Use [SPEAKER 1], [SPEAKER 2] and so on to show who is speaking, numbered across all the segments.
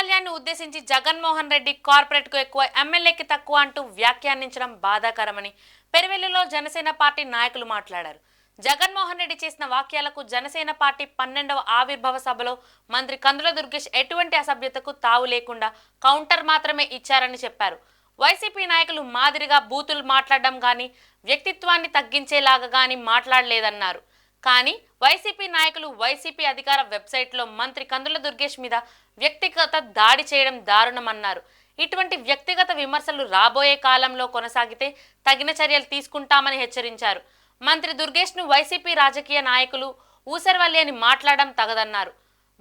[SPEAKER 1] కళ్యాణ్ను ఉద్దేశించి జగన్మోహన్ రెడ్డి కార్పొరేట్కు ఎక్కువ ఎమ్మెల్యేకి తక్కువ అంటూ వ్యాఖ్యానించడం బాధాకరమని పెరువెల్లిలో జనసేన పార్టీ నాయకులు మాట్లాడారు. జగన్మోహన్ రెడ్డి చేసిన వాక్యాలకు జనసేన పార్టీ 12వ ఆవిర్భావ సభలో మంత్రి కందుల దుర్గేష్ ఎటువంటి అసభ్యతకు తావు లేకుండా కౌంటర్ మాత్రమే ఇచ్చారని చెప్పారు. వైసీపీ నాయకులు మాదిరిగా బూతులు మాట్లాడడం గాని వ్యక్తిత్వాన్ని తగ్గించేలాగా గాని మాట్లాడలేదన్నారు. కానీ వైసీపీ నాయకులు వైసీపీ అధికార వెబ్సైట్లో మంత్రి కందుల దుర్గేష్ మీద వ్యక్తిగత దాడి చేయడం దారుణమన్నారు. ఇటువంటి వ్యక్తిగత విమర్శలు రాబోయే కాలంలో కొనసాగితే తగిన చర్యలు తీసుకుంటామని హెచ్చరించారు. మంత్రి దుర్గేష్ను వైసీపీ రాజకీయ నాయకులు ఊసరవల్లి అని మాట్లాడడం తగదన్నారు.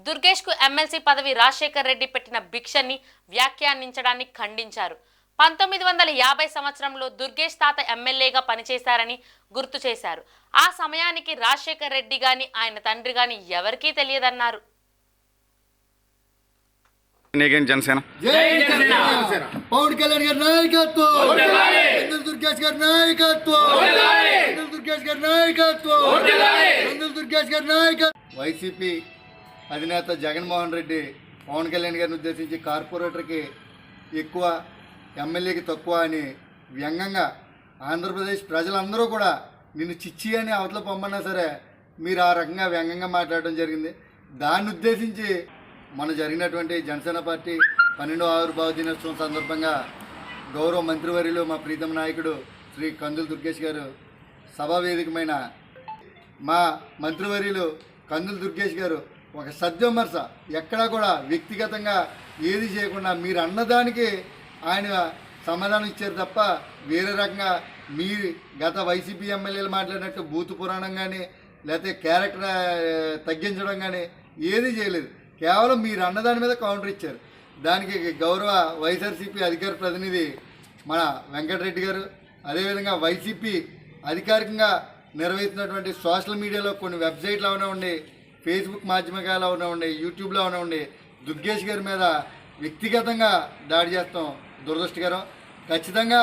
[SPEAKER 1] దుర్గేష్కు ఎమ్మెల్సీ పదవి రాజశేఖర్ రెడ్డి పెట్టిన భిక్షని వ్యాఖ్యానించడాన్ని ఖండించారు. 1950 సంవత్సరంలో దుర్గేష్ తాత ఎమ్మెల్యేగా పనిచేశారని గుర్తు చేశారు. ఆ సమయానికి రాజశేఖర్ రెడ్డి గాని ఆయన తండ్రి గాని ఎవరికీ తెలియదన్నారు.
[SPEAKER 2] పవన్ కళ్యాణ్ గారి నాయకత్వం, దుర్గేష్ గారి నాయకత్వం, దుర్గేష్ గారి నాయకత్వం. వైసీపీ అధినేత జగన్మోహన్ రెడ్డి పవన్ కళ్యాణ్ గారిని ఉద్దేశించి కార్పొరేటర్కి ఎక్కువ ఎమ్మెల్యేకి తక్కువ అని వ్యంగ్యంగా ఆంధ్రప్రదేశ్ ప్రజలందరూ కూడా నిన్ను చిచ్చి అని అవతల పొమ్మన్నా సరే మీరు ఆ రకంగా వ్యంగ్యంగా మాట్లాడడం జరిగింది. దాన్ని ఉద్దేశించి మన జరిగినటువంటి జనసేన పార్టీ 12వ ఆవిర్భావ దినోత్సవం సందర్భంగా గౌరవ మంత్రివర్యులు మా ప్రీతమ నాయకుడు శ్రీ కందుల దుర్గేష్ గారు సభావేదికమైన మా మంత్రివర్యులు కందుల దుర్గేష్ గారు ఒక సద్విమర్శ ఎక్కడా కూడా వ్యక్తిగతంగా ఏది చేయకుండా మీరు అన్నదానికి ఆయన సమాధానం ఇచ్చారు తప్ప వేరే రకంగా మీ గత వైసీపీ ఎమ్మెల్యేలు మాట్లాడినట్టు బూతు పురాణం కానీ లేకపోతే క్యారెక్టర్ తగ్గించడం కానీ ఏది చేయలేదు. కేవలం మీరు అన్నదాని మీద కౌంటర్ ఇచ్చారు. దానికి గౌరవ వైఎస్ఆర్సీపీ అధికార ప్రతినిధి మన వెంకటరెడ్డి గారు, అదేవిధంగా వైసీపీ అధికారికంగా నిర్వహిస్తున్నటువంటి సోషల్ మీడియాలో కొన్ని వెబ్సైట్లు అవనివ్వండి, ఫేస్బుక్ మాధ్యమికాలు అవనివ్వండి, యూట్యూబ్లో అవనివ్వండి, దుర్గేష్ గారి మీద వ్యక్తిగతంగా దాడి చేస్తాం దురదృష్టకరం. ఖచ్చితంగా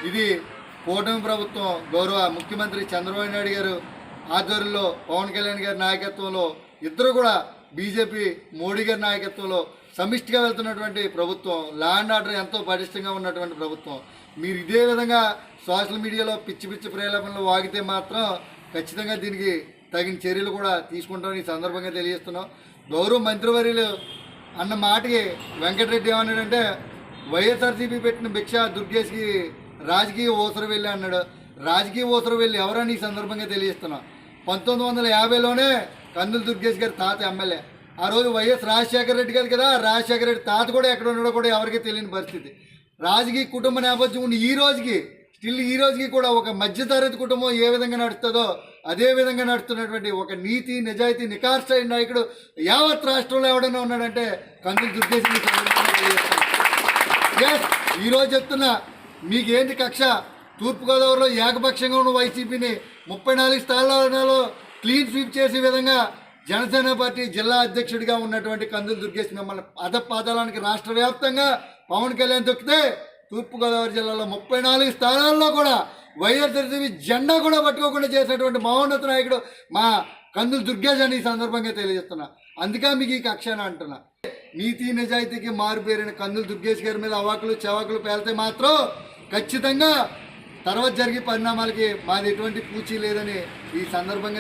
[SPEAKER 2] ఇది కూటమి ప్రభుత్వం గౌరవ ముఖ్యమంత్రి చంద్రబాబు నాయుడు గారు ఆధ్వర్యంలో పవన్ కళ్యాణ్ గారి నాయకత్వంలో ఇద్దరు కూడా బీజేపీ మోడీ గారి నాయకత్వంలో సమిష్టిగా వెళ్తున్నటువంటి ప్రభుత్వం, లా అండ్ ఆర్డర్ ఎంతో పటిష్టంగా ఉన్నటువంటి ప్రభుత్వం. మీరు ఇదే విధంగా సోషల్ మీడియాలో పిచ్చి పిచ్చి ప్రేరేపణలు వాగితే మాత్రం ఖచ్చితంగా దీనికి తగిన చర్యలు కూడా తీసుకుంటామని ఈ సందర్భంగా తెలియజేస్తున్నాం. గౌరవ మంత్రివర్యులు అన్న మాటకి వెంకటరెడ్డి ఏమన్నాడంటే వైఎస్ఆర్సీపీ పెట్టిన భిక్ష దుర్గేష్కి రాజకీయ ఊసర వెళ్ళి అన్నాడు. రాజకీయ ఊసర వెళ్ళి ఎవరని ఈ సందర్భంగా తెలియజేస్తున్నాం. 1950లోనే కందుల దుర్గేష్ గారి తాత ఎమ్మెల్యే. ఆ రోజు వైఎస్ రాజశేఖర రెడ్డి గారు కదా, రాజశేఖర రెడ్డి తాత కూడా ఎక్కడ ఉన్నాడో కూడా ఎవరికీ తెలియని పరిస్థితి. రాజకీయ కుటుంబ నేపథ్యం ఉండి ఈ రోజుకి కూడా ఒక మధ్యతరగతి కుటుంబం ఏ విధంగా నడుస్తుందో అదే విధంగా నడుస్తున్నటువంటి ఒక నీతి నిజాయితీ నికార్సైన నాయకుడు యావత్ రాష్ట్రంలో ఎవడైనా ఉన్నాడంటే కందుల దుర్గేష్. ఈరోజు చెప్తున్నా మీకేంటి కక్ష? తూర్పుగోదావరిలో ఏకపక్షంగా ఉన్న వైసీపీని 34 స్థానాలలో క్లీన్ స్వీప్ చేసే విధంగా జనసేన పార్టీ జిల్లా అధ్యక్షుడిగా ఉన్నటువంటి కందుల దుర్గేష్ మిమ్మల్ని అధపాదాలానికి రాష్ట్ర వ్యాప్తంగా పవన్ కళ్యాణ్ తొక్కితే తూర్పుగోదావరి జిల్లాలో 34 స్థానాల్లో కూడా వైఎస్ఆర్సీపీ జెండా కూడా పట్టుకోకుండా చేసినటువంటి మహోన్నత నాయకుడు మా కందుల దుర్గేష్ అని ఈ సందర్భంగా తెలియజేస్తున్నా. అందుకే మీకు ఈ కక్ష అని అంటున్నా. నీతి నిజాయితీకి మారుపేరిన కందుల దుర్గేష్ గారి మీద అవాకులు చవాకులు పేలితే మాత్రం ఖచ్చితంగా తర్వాత జరిగే పరిణామాలకి మాది ఎటువంటి పూచీ లేదని ఈ సందర్భంగా